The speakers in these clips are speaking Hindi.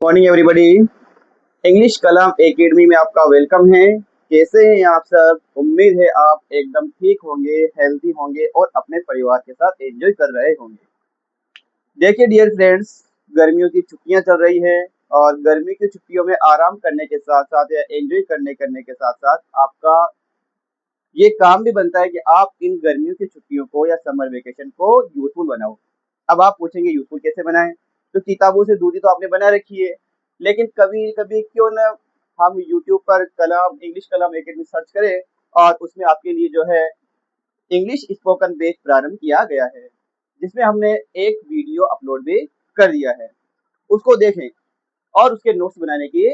Morning everybody. इंग्लिश कलाम एकेडमी में आपका वेलकम है। कैसे हैं आप सब? उम्मीद है आप एकदम ठीक होंगे, हेल्दी होंगे और अपने परिवार के साथ एंजॉय कर रहे होंगे। देखिए डियर फ्रेंड्स, गर्मियों की छुट्टियां चल रही है और गर्मी की छुट्टियों में आराम करने के साथ साथ या एंजॉय करने करने के साथ साथ आपका ये काम भी बनता है कि आप इन गर्मियों की छुट्टियों को या समर वेकेशन को यूजफुल बनाओ। अब आप पूछेंगे यूजफुल कैसे बनाएं? तो किताबों से दूरी तो आपने बना रखी है, लेकिन कभी कभी क्यों ना हम यूट्यूब पर कलाम इंग्लिश कलाम एकेडमी सर्च करें और उसमें आपके लिए जो है इंग्लिश स्पोकन बेस प्रारंभ किया गया है, जिसमें हमने एक वीडियो अपलोड भी कर दिया है। उसको देखें और उसके नोट्स बनाने की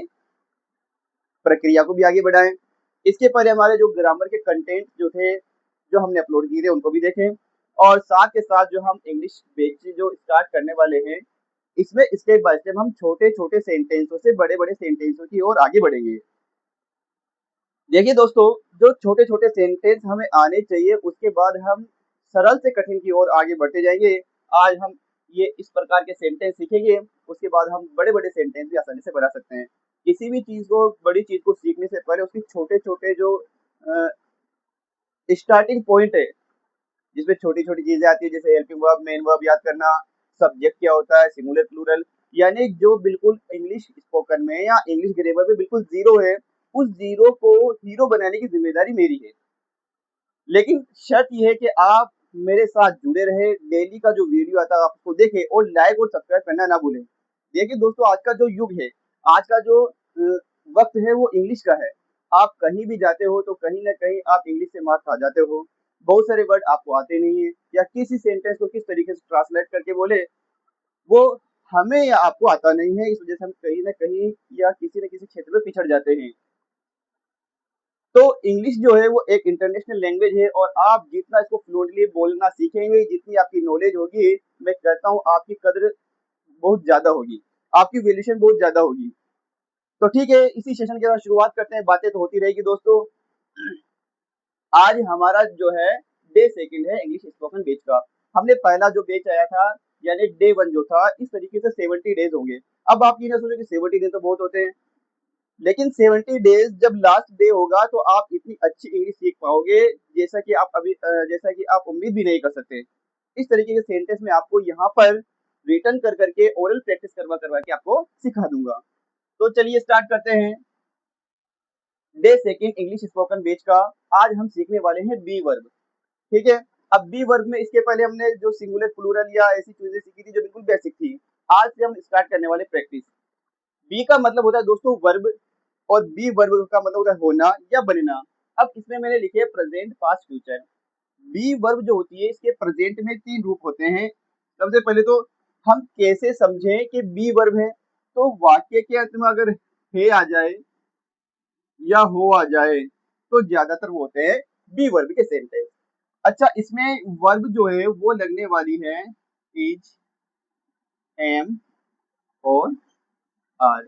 प्रक्रिया को भी आगे बढ़ाएं। इसके पहले हमारे जो ग्रामर के कंटेंट जो थे, जो हमने अपलोड किए थे, उनको भी देखें और साथ के साथ जो हम इंग्लिश बेच जो स्टार्ट करने वाले हैं, इसमें स्टेप बाय स्टेप हम छोटे छोटे सेंटेंसों से बड़े बड़े सेंटेंसों की ओर आगे बढ़ेंगे। देखिए दोस्तों, जो छोटे छोटे सेंटेंस हमें आने चाहिए, उसके बाद हम सरल से कठिन की ओर आगे बढ़ते जाएंगे। आज हम ये इस प्रकार के सेंटेंस सीखेंगे, उसके बाद हम बड़े बड़े सेंटेंस भी आसानी से बना सकते हैं। किसी भी चीज को, बड़ी चीज को सीखने से पहले उसकी छोटे छोटे जो स्टार्टिंग पॉइंट है, जिसमें छोटी छोटी चीजें आती है, जैसे हेल्पिंग वर्ब, मेन वर्ब याद करना, सब्जेक्ट क्या होता है, सिंगुलर प्लूरल, यानी जो बिल्कुल इंग्लिश स्पोकन में या इंग्लिश ग्रामर में बिल्कुल जीरो है, उस जीरो को हीरो बनाने की जिम्मेदारी मेरी है। लेकिन शर्त यह है कि आप मेरे साथ जुड़े रहे, डेली का जो वीडियो आता है आप उसको देखें और लाइक और सब्सक्राइब करना ना भूलें। देखिए दोस्तों, आज का जो युग है, आज का जो वक्त है, वो इंग्लिश का है। आप कहीं भी जाते हो तो कहीं ना कहीं आप इंग्लिश से मात खा जाते हो। बहुत सारे वर्ड आपको आते नहीं है, या किसी सेंटेंस को किस तरीके से ट्रांसलेट करके बोले, वो हमें या आपको आता नहीं है। इस वजह से हम कहीं ना कहीं या किसी न किसी क्षेत्र में पिछड़ जाते हैं। तो इंग्लिश जो है वो एक इंटरनेशनल लैंग्वेज है और आप जितना इसको फ्लुएंटली बोलना सीखेंगे, जितनी आपकी नॉलेज होगी, मैं कहता हूँ आपकी कद्र बहुत ज्यादा होगी, आपकी वैल्यूएशन बहुत ज्यादा होगी। तो ठीक है, इसी सेशन के साथ शुरुआत करते हैं। बातें तो होती रहेगी दोस्तों। आज हमारा जो है डे सेकंड है इंग्लिश स्पोकन बेच का। हमने पहला जो बेच आया था, यानी डे वन जो था, इस तरीके से 70 डेज होंगे। अब आप ये ना सोचो कि 70 दिन तो बहुत होते हैं, लेकिन 70 डेज जब लास्ट डे होगा तो आप इतनी अच्छी इंग्लिश सीख पाओगे जैसा कि आप उम्मीद भी नहीं कर सकते। इस तरीके के सेंटेंस में आपको यहाँ पर रिटर्न कर करके ओरल प्रैक्टिस करवा करवा के आपको सिखा दूंगा। तो चलिए स्टार्ट करते हैं डे सेकंड इंग्लिश स्पोकन बेच का। आज हम सीखने वाले हैं बी वर्ब। ठीक है। अब बी वर्ब में इसके पहले हमने जो सिंगुलर प्लूरल या ऐसी चीजें सीखी थी जो बिल्कुल बेसिक थी। आज से हम स्टार्ट करने वाले प्रैक्टिस। बी का मतलब होता है दोस्तों वर्ब, और बी वर्ब का मतलब होता है होना या बनना। अब इसमें मैंने लिखे present, past, future. Be verb जो होती है, इसके प्रेजेंट में 3 रूप होते हैं। सबसे पहले तो हम कैसे समझें कि बी वर्ब है? तो वाक्य के अंत में अगर हे आ जाए या हो आ जाए तो ज्यादातर वो होते हैं बी वर्ब के सेंटेंस। अच्छा, इसमें वर्ब जो है वो लगने वाली है इज, एम और आर।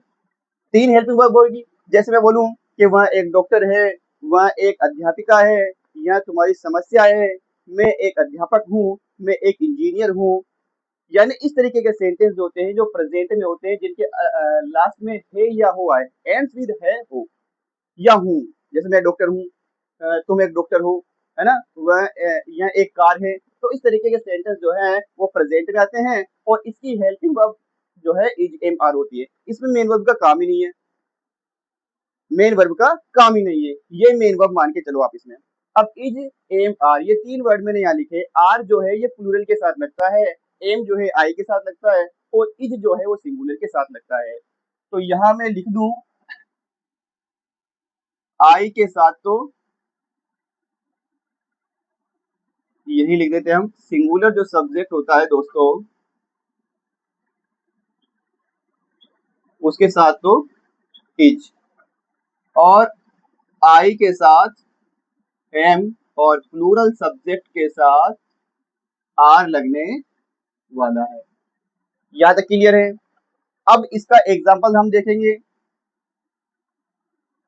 3 हेल्पिंग वर्ब होगी। जैसे मैं बोलूं कि वह एक डॉक्टर है, वह एक अध्यापिका है, यह तुम्हारी समस्या है, मैं एक अध्यापक हूँ, मैं एक इंजीनियर हूँ। यानी इस तरीके के सेंटेंस जो होते हैं, जो प्रेजेंट में होते हैं, जिनके लास्ट में है या हो आए, एंड्स विद है, हो या हूँ। जैसे मैं डॉक्टर हूँ, तुम एक डॉक्टर हो, है ना? वह यह एक कार है। तो इस तरीके के सेंटेंस जो है वो प्रेजेंट में आते हैं और इसकी हेल्पिंग वर्ब जो है इज, एम, आर होती है। इसमें मेन वर्ब का काम ही नहीं है, मेन वर्ब का काम ही नहीं है, ये मेन वर्ब मान के चलो आप इसमें। अब इज, एम, आर, ये 3 वर्ड मैंने यहाँ लिखे। आर जो है ये प्लूरल के साथ लगता है, एम जो है आई के साथ लगता है, और इज जो है वो सिंगुलर के साथ लगता है। तो यहाँ मैं लिख दूं आई के साथ, तो यही लिख देते हैं हम। सिंगुलर जो सब्जेक्ट होता है दोस्तों, उसके साथ तो इज, और आई के साथ एम, और प्लूरल सब्जेक्ट के साथ आर लगने वाला है। यहाँ तक क्लियर है? अब इसका एग्जांपल हम देखेंगे।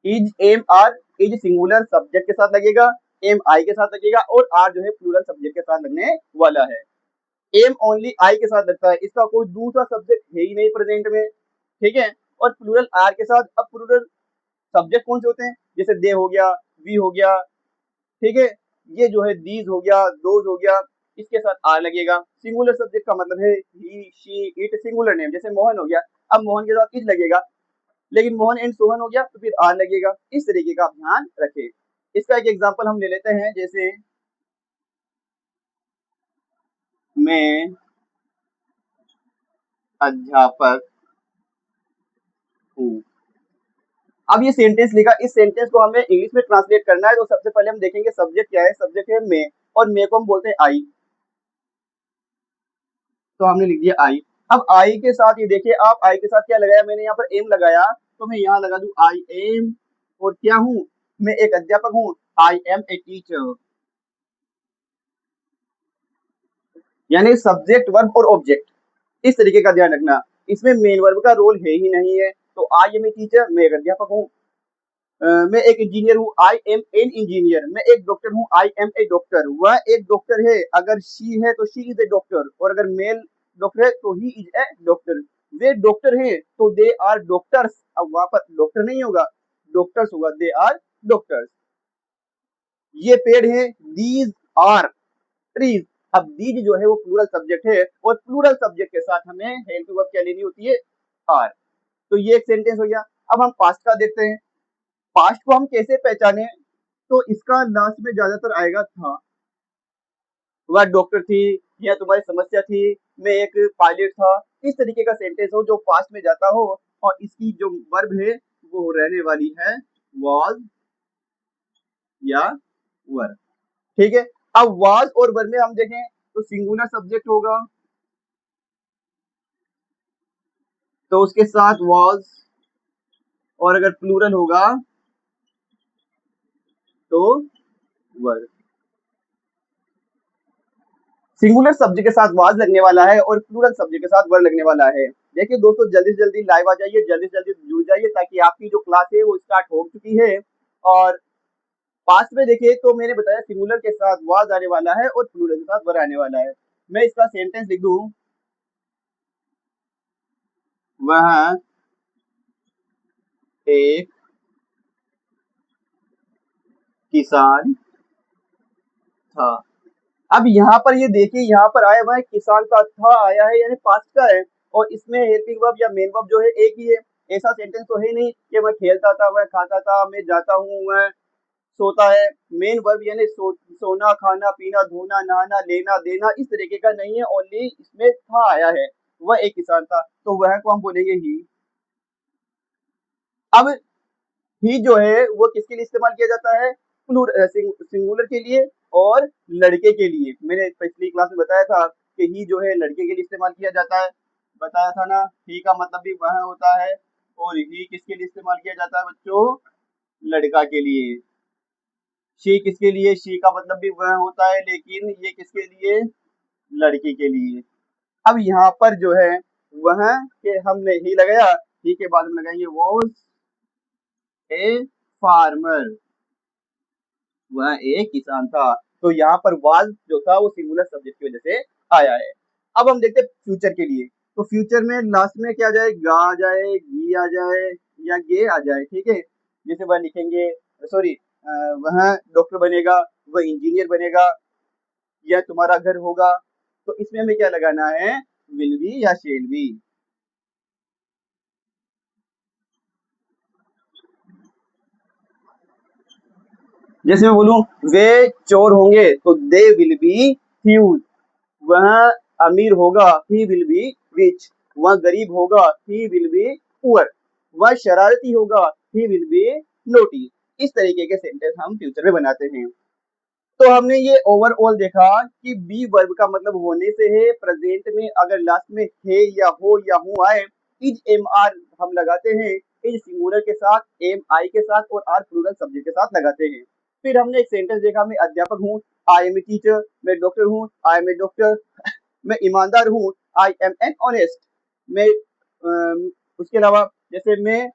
Is, am, are. Is singular subject के साथ लगेगा, एम आई के साथ लगेगा, और आर जो है प्लूरल सब्जेक्ट के साथ लगने वाला है। एम ओनली आई के साथ लगता है, इसका कोई दूसरा सब्जेक्ट है ही नहीं प्रेजेंट में। ठीक है। और प्लूरल आर के साथ। अब प्लूरल सब्जेक्ट कौन से होते हैं, जैसे दे हो गया, वी हो गया, ठीक है, ये जो है दीज हो गया, दोज हो गया, इसके साथ आर लगेगा। सिंगुलर सब्जेक्ट का मतलब है ही, शी, इट, सिंगुलर नेम, जैसे मोहन हो गया, अब मोहन के साथ इज लगेगा, लेकिन मोहन एंड सोहन हो गया तो फिर आर लगेगा। इस तरीके का आप ध्यान रखें। इसका एक एग्जांपल हम ले लेते हैं, जैसे मैं अध्यापक हूँ। अब ये सेंटेंस लिखा, इस सेंटेंस को हमें इंग्लिश में ट्रांसलेट करना है, तो सबसे पहले हम देखेंगे सब्जेक्ट क्या है। सब्जेक्ट है मैं, और मैं को हम बोलते हैं आई, तो हमने लिख दिया आई। अब आई के साथ ये देखिए, आप आई के साथ क्या लगाया, मैंने यहाँ पर एम लगाया, तो मैं यहाँ लगा दूं आई एम, और क्या हूँ, मैं एक अध्यापक हूँ, आई एम ए टीचर। यानी सब्जेक्ट, वर्ब और ऑब्जेक्ट, इस तरीके का ध्यान रखना। इसमें मेन वर्ब का रोल है ही नहीं है, तो आई एम ए टीचर, मैं एक अध्यापक हूँ। मैं एक इंजीनियर हूँ, आई एम एन इंजीनियर। मैं एक डॉक्टर हूँ, आई एम ए डॉक्टर। वह एक डॉक्टर है, अगर शी है तो शी इज ए डॉक्टर, और अगर मेल डॉक्टर है तो he is a doctor. Way doctor हैं तो दे आर डॉक्टर्स। अब वहां पर डॉक्टर नहीं होगा, डॉक्टर्स होगा, दे आर डॉक्टर्स। ये पेड़ है, दीज आर ट्रीज। अब दीज जो है वो प्लूरल सब्जेक्ट है, और प्लूरल सब्जेक्ट के साथ हमें हेल्प वर्ब क्या लेनी होती है, आर। तो ये एक सेंटेंस हो गया। अब हम पास्ट का देखते हैं। पास्ट को हम कैसे पहचाने, तो इसका लास्ट में ज्यादातर आएगा था। वह डॉक्टर थी, या तुम्हारी समस्या थी, मैं एक पायलट था। इस तरीके का सेंटेंस हो जो पास्ट में जाता हो, और इसकी जो वर्ब है वो रहने वाली है was या वर। ठीक है। अब was और वर में हम देखें तो सिंगुलर सब्जेक्ट होगा, तो उसके साथ was, और अगर प्लूरल होगा तो वर। सिंगुलर सब्जेक्ट के साथ वाज लगने वाला है, और प्लूरल सब्जेक्ट के साथ वर लगने वाला है। देखिए दोस्तों, जल्दी से जल्दी लाइव आ जाइए, जल्दी से जल्दी जुड़ जाइए, ताकि आपकी जो क्लास है वो स्टार्ट हो चुकी है। और पास्ट में देखिए तो मैंने बताया सिंगुलर के साथ वाज आने वाला है, और प्लूरल के साथ वर आने वाला है। मैं इसका सेंटेंस लिख दूं, वह एक किसान था। अब यहाँ पर ये देखिए, यहाँ पर आया हुआ है किसान का था आया है, यानी पास्ट का है, और इसमें हेल्पिंग वर्ब या मेन वर्ब जो है एक ही है। ऐसा सेंटेंस तो है नहीं कि मैं खेलता था, मैं खाता था, मैं जाता हूँ, मैं सोता है। मेन वर्ब यानी सोना, खाना, पीना, धोना, नहाना, लेना, देना, इस तरीके का नहीं है। ओनली इसमें था आया है, वह एक किसान था, तो वह को हम बोलेंगे ही। अब ही जो है वो किसके लिए इस्तेमाल किया जाता है, सिंगुलर के लिए और लड़के के लिए। मैंने पिछली क्लास में बताया था कि ही जो है लड़के के लिए इस्तेमाल किया जाता है, बताया था ना। ही का मतलब भी वह होता है, और ही किसके लिए इस्तेमाल किया जाता है बच्चों, लड़का के लिए। शी किसके लिए, शी का मतलब भी वह होता है, लेकिन ये किसके लिए, लड़की के लिए। अब यहाँ पर जो है वह के हमने ही लगाया, ही के बाद में लगाएंगे वॉज ए फार्मर, वह एक किसान था। तो यहाँ पर वाज जो था वो सिंगुलर सब्जेक्ट की वजह से आया है। अब हम देखते हैं फ्यूचर के लिए, तो फ्यूचर में लास्ट में क्या आ जाए, गा आ जाए, गी आ जाए, या गे आ जाए। ठीक है, जैसे वह लिखेंगे, सॉरी, वह डॉक्टर बनेगा, वह इंजीनियर बनेगा, या तुम्हारा घर होगा। तो इसमें हमें क्या लगाना है, विल बी या शेल बी। जैसे मैं बोलूं वे चोर होंगे, तो दे विल बी थीव्स। वह अमीर होगा, ही विल बी रिच। वह गरीब होगा, ही विल बी पुअर। वह शरारती होगा, ही विल बी नोटी। इस तरीके के सेंटेंस हम फ्यूचर में बनाते हैं। तो हमने ये ओवरऑल देखा कि बी वर्ब का मतलब होने से है, प्रेजेंट में अगर लास्ट में है या हो या हूं आए, इज एम आर हम लगाते हैं, इज सिंगुलर के साथ, एम आई के साथ, और आर प्लूरल सब्जेक्ट के साथ लगाते हैं। फिर हमने एक सेंटेंस देखा, मैं अध्यापक हूँ, आई एम ए टीचर। मैं डॉक्टर हूँ, आई एम ए डॉक्टर। मैं ईमानदार हूँ, आई एम एन ऑनेस्ट। मैं उसके अलावा जैसे मैं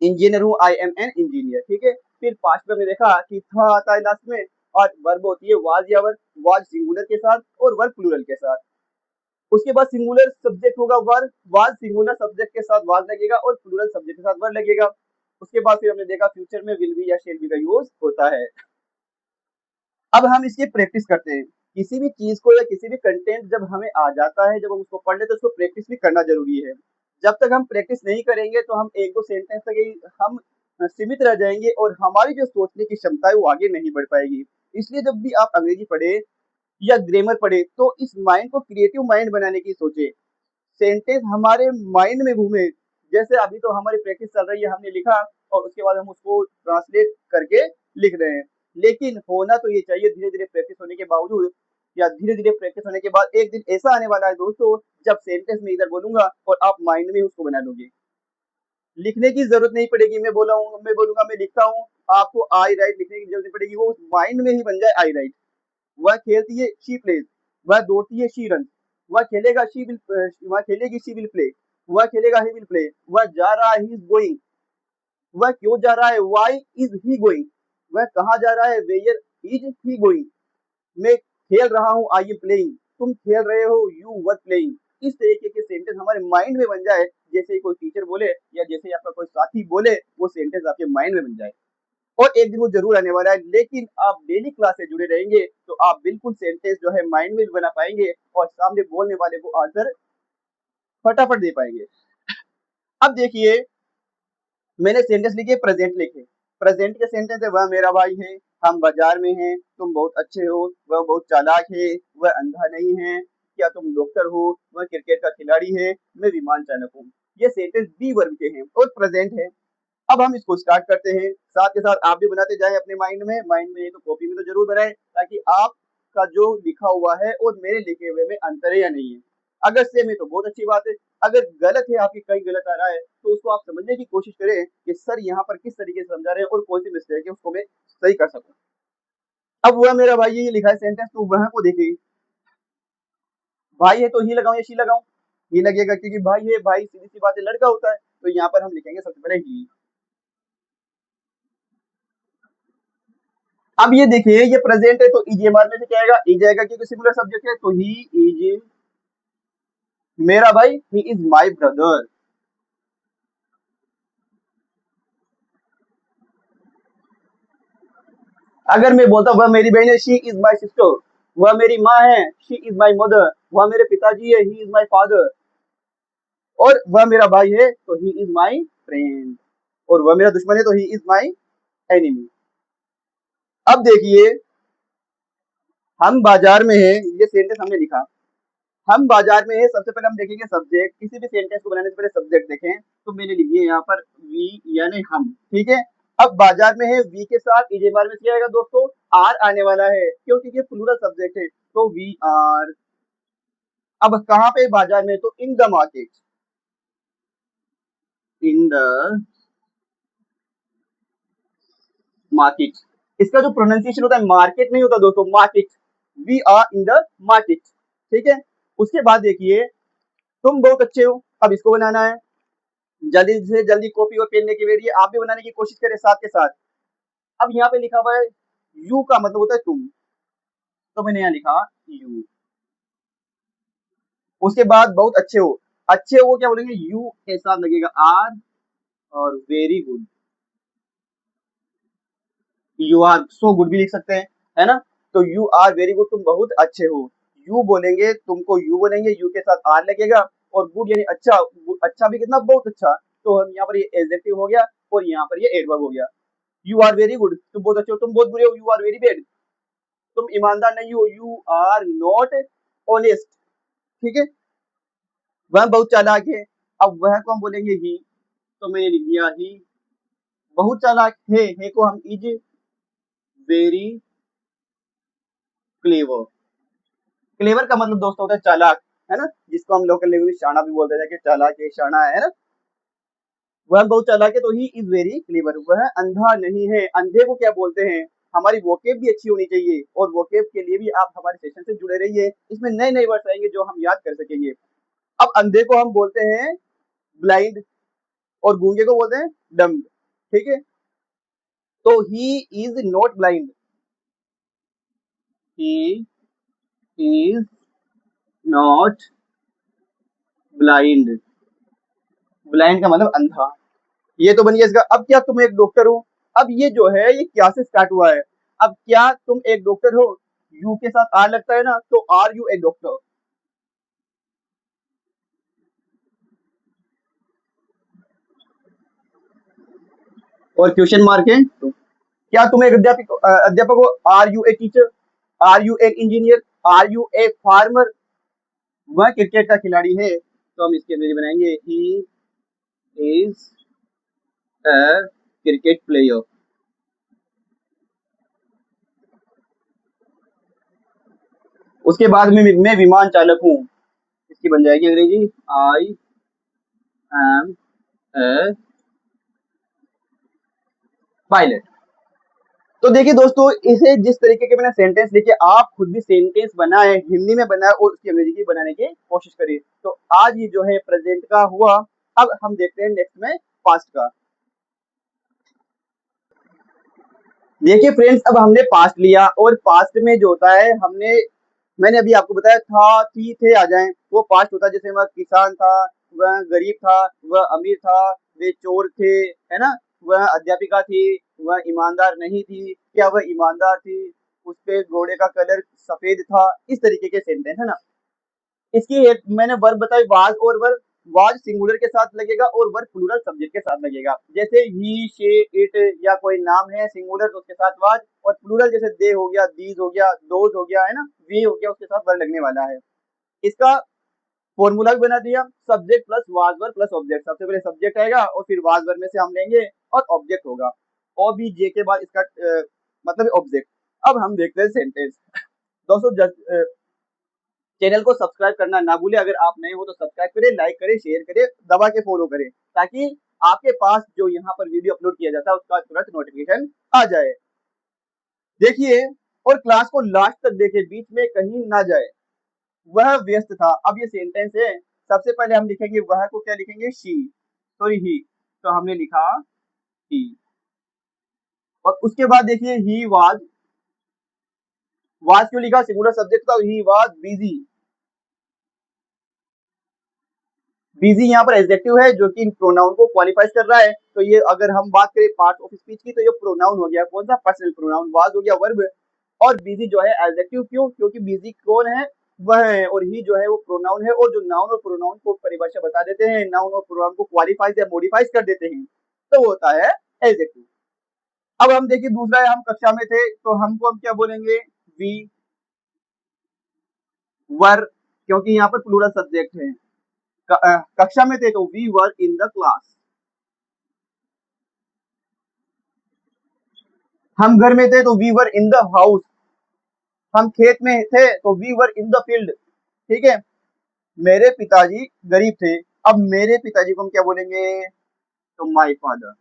इंजीनियर हूँ, आई एम एन इंजीनियर। ठीक है। फिर पास्ट में हमने देखा कि था आता है लास्ट में, और वर्ब होती है वाज या वर, वाज सिंगुलर के साथ और वर्ब प्लूरल के साथ। उसके बाद सिंगुलर सब्जेक्ट होगा वर, वाज सिंगुलर सब्जेक्ट के साथ वाज लगेगा और प्लूरल सब्जेक्ट के साथ वर लगेगा। उसके बाद फिर हमने देखा फ्यूचर में विल बी या शेल बी का यूज होता है। अब हम इसकी प्रैक्टिस करते हैं। किसी भी चीज को या किसी भी कंटेंट जब हमें आ जाता है, जब हम उसको पढ़ लेते हैं, उसको प्रैक्टिस भी करना जरूरी है। जब तक हम प्रैक्टिस नहीं करेंगे तो हम एक दो सेंटेंस तक ही हम सीमित रह जाएंगे और हमारी जो सोचने की क्षमता है वो आगे नहीं बढ़ पाएगी। इसलिए जब भी आप अंग्रेजी पढ़े या ग्रामर पढ़े तो इस माइंड को क्रिएटिव माइंड बनाने की सोचे, सेंटेंस हमारे माइंड में घूमे। जैसे अभी तो हमारी प्रैक्टिस चल रही है, हमने लिखा और उसके बाद हम उसको ट्रांसलेट करके लिख रहे हैं। लेकिन होना तो ये चाहिए धीरे धीरे प्रैक्टिस होने के बावजूद या धीरे धीरे प्रैक्टिस होने के बाद एक दिन ऐसा आने वाला है दोस्तों, जब सेंटेंस में इधर बोलूंगा और आप माइंड में उसको बना लोगे, लिखने की जरूरत नहीं पड़ेगी। मैं बोलूंगा मैं लिखता हूँ, आपको आई राइट लिखने की जरूरत नहीं पड़ेगी, वो माइंड में ही बन जाए आई राइट। वह खेलती है शी प्लेज, वह दौड़ती है शी रन, वह खेलेगा शी विल, वह खेलेगी शी विल प्ले, वह खेलेगा ही विल प्ले, वह जा रहा है ही इज गोइंग, वह क्यों जा रहा है व्हाई इज ही गोइंग, वह कहाँ जा रहा है वेयर इज ही गोइंग, मैं खेल रहा हूँ आई एम प्लेइंग, तुम खेल रहे हो यू वर प्लेइंग। इस तरीके के सेंटेंस हमारे माइंड में बन जाए, जैसे कोई टीचर बोले या जैसे आपका कोई साथी बोले, वो सेंटेंस आपके माइंड में बन जाए। और एक दिन वो जरूर आने वाला है, लेकिन आप डेली क्लास से जुड़े रहेंगे तो आप बिल्कुल सेंटेंस जो है माइंड में बना पाएंगे और सामने बोलने वाले को आंसर फटाफट दे पाएंगे। अब देखिए, मैंने सेंटेंस लिखे, प्रेजेंट लिखे। प्रेजेंट के सेंटेंस है, वह मेरा भाई है, हम बाजार में हैं, तुम बहुत अच्छे हो, वह बहुत चालाक है, वह अंधा नहीं है, क्या तुम डॉक्टर हो, वह क्रिकेट का खिलाड़ी है, मैं विमान चालक हूँ। ये सेंटेंस बी वर्ब के हैं और प्रेजेंट है। अब हम इसको स्टार्ट करते हैं, साथ के साथ आप भी बनाते जाएं अपने माइंड में नहीं तो कॉपी में तो जरूर बनाएं, ताकि आपका जो लिखा हुआ है और मेरे लिखे हुए में अंतर है या नहीं है। अगर सेम है तो बहुत अच्छी बात है, अगर गलत है, आपकी कहीं गलत आ रहा है, तो उसको आप समझने की कोशिश करें कि सर यहाँ पर किस तरीके से समझा रहे हैं और कौन सी मिस्टेक है, उसको मैं सही कर सकूं। अब वह मेरा भाई ये लिखा है सेंटेंस, तो वह को देखिए, भाई है तो ही लगाऊं या शी लगाऊं, ही लगेगा क्योंकि भाई है, भाई सीधी सी बात है लड़का होता है, तो यहाँ पर हम लिखेंगे सबसे पहले ही। अब ये देखिए, ये प्रेजेंट है तो ईजीएमआर में से क्या आएगा, ई जाएगा क्योंकि सिंगुलर सब्जेक्ट है, तो ही इज मेरा भाई, ही इज माय ब्रदर। अगर मैं बोलता वह मेरी बहन है, शी इज माय सिस्टर, वह मेरी माँ है, शी इज माय मदर, वह मेरे पिताजी है, ही इज माय फादर, और वह मेरा भाई है तो ही इज माय फ्रेंड, और वह मेरा दुश्मन है तो ही इज माय एनिमी। अब देखिए, हम बाजार में हैं, ये सेंटेंस हमने लिखा, हम बाजार में है, सबसे पहले हम देखेंगे सब्जेक्ट, किसी भी सेंटेंस को बनाने से पहले सब्जेक्ट देखें, तो मैंने लिखी है यहाँ पर वी यानी हम, ठीक है। अब बाजार में है, वी के साथ ईजेबार में क्या आएगा दोस्तों, आर आने वाला है, क्योंकि ये प्लूरल सब्जेक्ट है, तो वी आर। अब कहाँ पे बाजार में, तो in the market, in the market. इसका जो प्रोनाउंसिएशन होता है मार्केट नहीं होता दोस्तों, market, we are in the market, ठीक है। उसके बाद देखिए, तुम बहुत अच्छे हो, अब इसको बनाना है, जल्दी से जल्दी कॉपी और पेन लेके बैठिए, आप भी बनाने की कोशिश करें साथ के साथ। अब यहाँ पे लिखा हुआ है यू का मतलब होता है तुम, तो मैंने यहाँ लिखा यू। उसके बाद बहुत अच्छे हो, अच्छे हो क्या बोलेंगे, यू के साथ लगेगा आर, और very good, you are so good भी लिख सकते हैं, है ना। तो यू आर वेरी गुड, तुम बहुत अच्छे हो। यू बोलेंगे, तुमको यू बोलेंगे, यू के साथ आर लगेगा, और गुड यानी अच्छा, अच्छा भी कितना, बहुत अच्छा, तो हम यहाँ पर ये एडजेक्टिव हो गया और यहाँ पर ये एडवर्ब हो गया। यू आर वेरी गुड, तुम बहुत अच्छे हो, तुम बहुत बुरे हो, यू आर वेरी बैड, तुम ईमानदार नहीं हो, यू आर नॉट ऑनेस्ट, ठीक है। वह बहुत चालाक है, अब वह को हम बोलेंगे ही, तो मैंने लिख दिया ही, बहुत चालाक है को हम इज वेरी क्लेवर। क्लेवर का मतलब दोस्तों होता है चालाक, है ना, जिसको हम लोकल लैंग्वेज में शाना भी बोलते हैं कि चालाक है, शाना है ना। वह बहुत चालाक है तो ही इज वेरी क्लेवर, वह अंधा नहीं है, अंधे को क्या बोलते हैं, हमारी वोकेब भी अच्छी होनी चाहिए, और वोकेब के लिए भी आप हमारे सेशन से जुड़े रहिए, इसमें नए नए वर्ड्स आएंगे जो हम याद कर सकेंगे। अब अंधे को हम बोलते हैं ब्लाइंड, और गूंगे को बोलते हैं डम, ठीक है। तो he is not blind, he is not blind, blind का मतलब अंधा। ये तो बन गया इसका। अब क्या तुम एक डॉक्टर हो? अब ये जो है ये क्या से स्टार्ट हुआ है? अब क्या तुम एक डॉक्टर हो? यू के साथ आर लगता है ना, तो आर यू ए डॉक्टर? और क्वेश्चन मार्क है तो क्या तुम एक अध्यापक हो? Are you a teacher? Are you an engineer? Are you a farmer? वह क्रिकेट का खिलाड़ी है, तो हम इसके अंग्रेजी बनाएंगे he is a cricket player. उसके बाद में मैं विमान चालक हूँ, इसकी बन जाएगी अंग्रेजी आई एम ए पायलट। तो देखिए दोस्तों, इसे जिस तरीके के मैंने सेंटेंस लिखे, आप खुद भी सेंटेंस बनाए, हिंदी में बनाए और उसकी अंग्रेजी की बनाने की कोशिश करिए। तो आज ये जो है प्रेजेंट का हुआ। अब हम देखते हैं नेक्स्ट में पास्ट का। देखिए फ्रेंड्स, अब हमने पास्ट लिया और पास्ट में जो होता है, मैंने अभी आपको बताया था, थी, थे आ जाएं, वो पास्ट होता है। जैसे वह किसान था, वह गरीब था, वह अमीर था, वे चोर थे, है ना, वह अध्यापिका थी, वह ईमानदार नहीं थी, क्या वह ईमानदार थी, उसके घोड़े का कलर सफेद था। इस तरीके के सेंटेंस है ना। इसकी एक मैंने वर्ब बताई, वाज और वर्ब। वाज सिंगुलर के साथ लगेगा और वर्ब प्लूरल सब्जेक्ट के साथ लगेगा। जैसे ही, शे, इट या कोई नाम है सिंगुलर तो उसके साथ वाज, और प्लूरल जैसे दे हो गया, दीज हो गया, दोज हो गया, है ना, वी हो गया, उसके साथ वर्ब लगने वाला है। इसका फॉर्मूला भी बना दिया, subject plus was verb plus object. सबसे पहले सब्जेक्ट आएगा और फिर वाज वर्ब में से हम लेंगे और ऑब्जेक्ट होगा। ओ बी जे के बाद इसका मतलब ऑब्जेक्ट। अब हम देखते हैं सेंटेंस। दोस्तों, चैनल को सब्सक्राइब करना ना भूले। अगर आप नए हो तो सब्सक्राइब करें, लाइक करें, शेयर करें, दबा के फॉलो करें, ताकि आपके पास जो यहाँ पर वीडियो अपलोड किया जाता है उसका तुरंत नोटिफिकेशन आ जाए। देखिए, और क्लास को लास्ट तक देखे, बीच में कहीं ना जाए। वह व्यस्त था। अब ये सेंटेंस है। सबसे पहले हम लिखेंगे वह को, क्या लिखेंगे, शी, सॉरी ही, तो हमने लिखा ही। और उसके बाद देखिए ही वाज क्यों लिखा, सिंगुलर सब्जेक्ट था, ही वाज बिजी। बिजी यहाँ पर एडजेक्टिव है जो कि इन प्रोनाउन को क्वालिफाई कर रहा है। तो ये अगर हम बात करें पार्ट ऑफ स्पीच की, तो ये प्रोनाउन हो गया, कौन सा, पर्सनल प्रोनाउन। वाज हो गया वर्ब, और बिजी जो है एडजेक्टिव। क्यों? क्योंकि बिजी कौन है, वह है, और ही जो है वो प्रोनाउन है। और जो नाउन और प्रोनाउन को परिभाषा बता देते हैं, नाउन और प्रोनाउन को क्वालिफाई या मॉडिफाई कर देते हैं, तो वो होता है एडजेक्टिव। अब हम देखिए दूसरा है, हम कक्षा में थे, तो हमको हम क्या बोलेंगे, वी वर, क्योंकि यहाँ पर प्लूरल सब्जेक्ट है। कक्षा में थे तो we were in the class. हम घर में थे तो we were in the house. हम खेत में थे तो we were in the field. ठीक है। मेरे पिताजी गरीब थे। अब मेरे पिताजी को हम क्या बोलेंगे, तो माय फादर।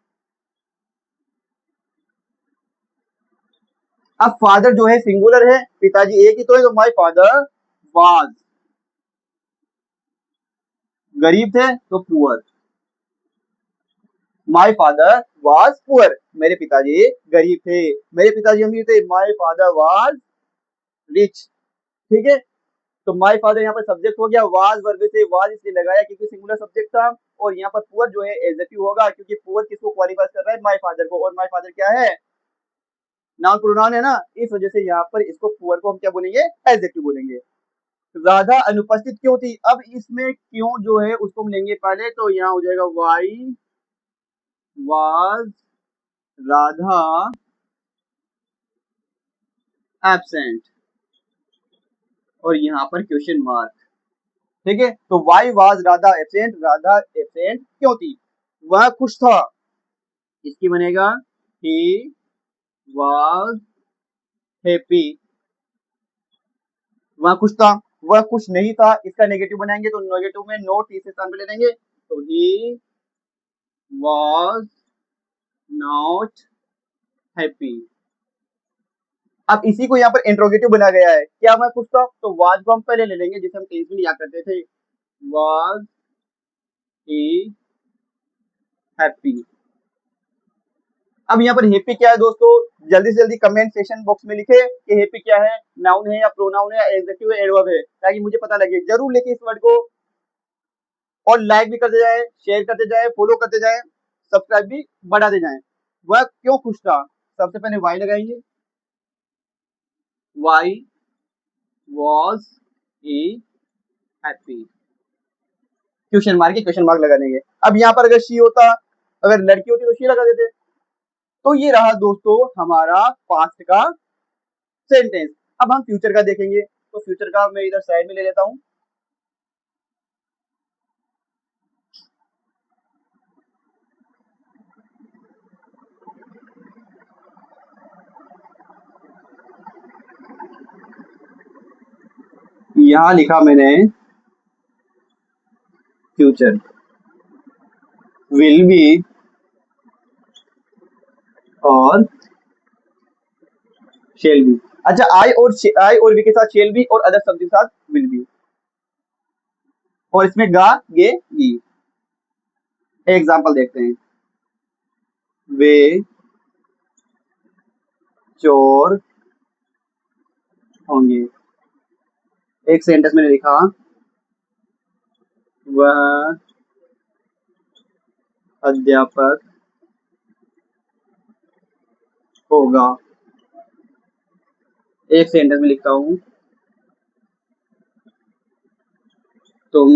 अब फादर जो है सिंगुलर है, पिताजी एक ही तो है, तो माय फादर वाज। गरीब थे तो poor, my father was poor. मेरे पिताजी गरीब थे, मेरे पिताजी अमीर थे, माय फादर वाज रिच। ठीक है। तो माय फादर यहाँ पर सब्जेक्ट हो गया, वाज वर्ब से वाज इसलिए लगाया क्योंकि सिंगुलर सब्जेक्ट था। और यहाँ पर पुअर जो है एडजेक्टिव होगा, क्योंकि पुअर किसको क्वालिफाई कर रहा है, माय फादर को, और माय फादर क्या है, नाउन प्रोनाउन है ना। इस वजह से यहाँ पर इसको पुअर को हम क्या बोलेंगे, एडजेक्टिव बोलेंगे। राधा अनुपस्थित क्यों थी? अब इसमें क्यों जो है उसको हम लेंगे पहले, तो यहाँ हो जाएगा वाई वाज राधा एब्सेंट, और यहाँ पर क्वेश्चन मार्क। ठीक है। तो why was Radha absent, Radha absent क्यों थी? वह खुश था, इसकी बनेगा ही वाज हैप्पी। वह खुश था, वह खुश नहीं था, इसका नेगेटिव बनाएंगे तो नेगेटिव में नो टी से स्थान पे ले लेंगे, तो ही वाज नॉट हैप्पी। अब इसी को यहाँ पर इंट्रोगेटिव बना गया है, क्या मैं खुश था, तो वाज को हम पहले ले लेंगे, जिसे हम टेंस में लिया करते थे, वाज ही हैप्पी। अब यहाँ पर हैप्पी क्या है दोस्तों, जल्दी से जल्दी कमेंट सेक्शन बॉक्स में लिखे कि हैप्पी क्या है, नाउन है या प्रोनाउन है या एडजेक्टिव है, एडवर्ब है, ताकि मुझे पता लगे। जरूर लिखे इस वर्ड को। और लाइक भी करते जाए, शेयर करते जाए, फॉलो करते जाए, सब्सक्राइब भी बढ़ाते जाए। वह क्यों खुश था? सबसे पहले वाई लगाएंगे, why was he happy, question mark के क्वेश्चन मार्क लगा देंगे। अब यहाँ पर अगर शी होता, अगर लड़की होती तो शी लगा देते। तो ये रहा दोस्तों हमारा पास्ट का सेंटेंस। अब हम फ्यूचर का देखेंगे, तो फ्यूचर का मैं इधर साइड में ले लेता हूं। यहां लिखा मैंने फ्यूचर विल बी और शेल बी। अच्छा, आई और बी के साथ शेल बी और अदर शब्द के साथ विल बी, और इसमें गा गे गी। एग्जाम्पल देखते हैं। वे चोर होंगे। एक सेंटेंस मैंने लिखा, वह अध्यापक होगा। एक सेंटेंस में लिखता हूं, तुम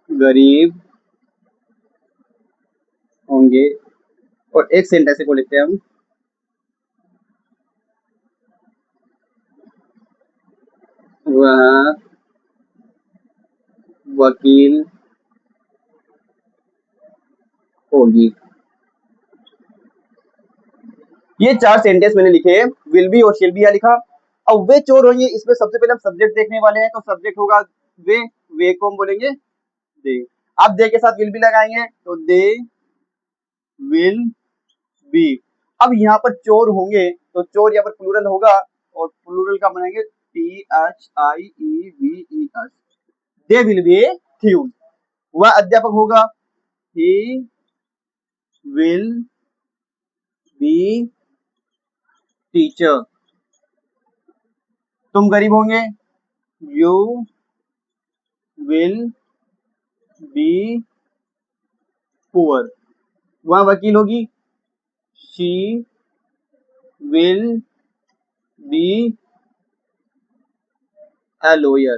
गरीब होंगे। और एक सेंटेंस को लिखते हैं हम, वह वकील होगी। ये चार सेंटेंस मैंने लिखे, विल बी और शेल बी लिखा। अब वे चोर होंगे, इसमें सबसे पहले हम सब्जेक्ट देखने वाले हैं, तो सब्जेक्ट होगा वे को हम बोलेंगे दे। अब दे के साथ विल बी लगाएंगे, तो दे विल बी। अब यहाँ पर चोर होंगे, तो चोर यहाँ पर प्लूरल होगा, और प्लूरल का बनाएंगे THIEVES। They will be थ्यूज। वह अध्यापक होगा, ही विल बी टीचर। तुम गरीब होंगे, यू विल बी पुअर। वह वकील होगी, she will be a lawyer.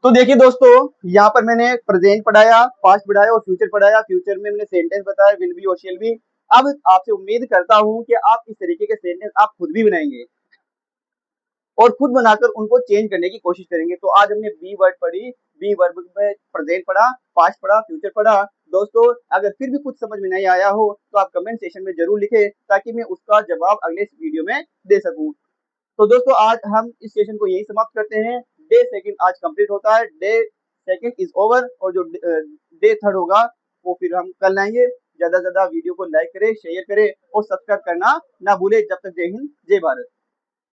तो देखिए दोस्तों, यहाँ पर मैंने प्रेजेंट पढ़ाया, पास्ट पढ़ाया और फ्यूचर पढ़ाया। फ्यूचर में मैंने सेंटेंस बताया, विल बी और शेल बी। अब आपसे उम्मीद करता हूं कि आप इस तरीके के सेंटेंस आप खुद भी बनाएंगे और खुद बनाकर उनको चेंज करने की कोशिश करेंगे। तो आज हमने बी वर्ड पढ़ी, बी वर्ड में प्रेजेंट पढ़ा, पास्ट पढ़ा, फ्यूचर पढ़ा। दोस्तों, अगर फिर भी कुछ समझ में नहीं आया हो तो आप कमेंट सेक्शन में जरूर लिखें, ताकि मैं उसका जवाब अगले वीडियो में दे सकूं। तो दोस्तों, आज हम इस सेशन को यही समाप्त करते हैं। डे सेकंड आज कंप्लीट होता है, डे सेकंड इज ओवर, और जो डे थर्ड होगा वो फिर हम कल लाएंगे। ज्यादा से ज्यादा वीडियो को लाइक करें, शेयर करें और सब्सक्राइब करना ना भूले। जब तक, जय हिंद, जय भारत।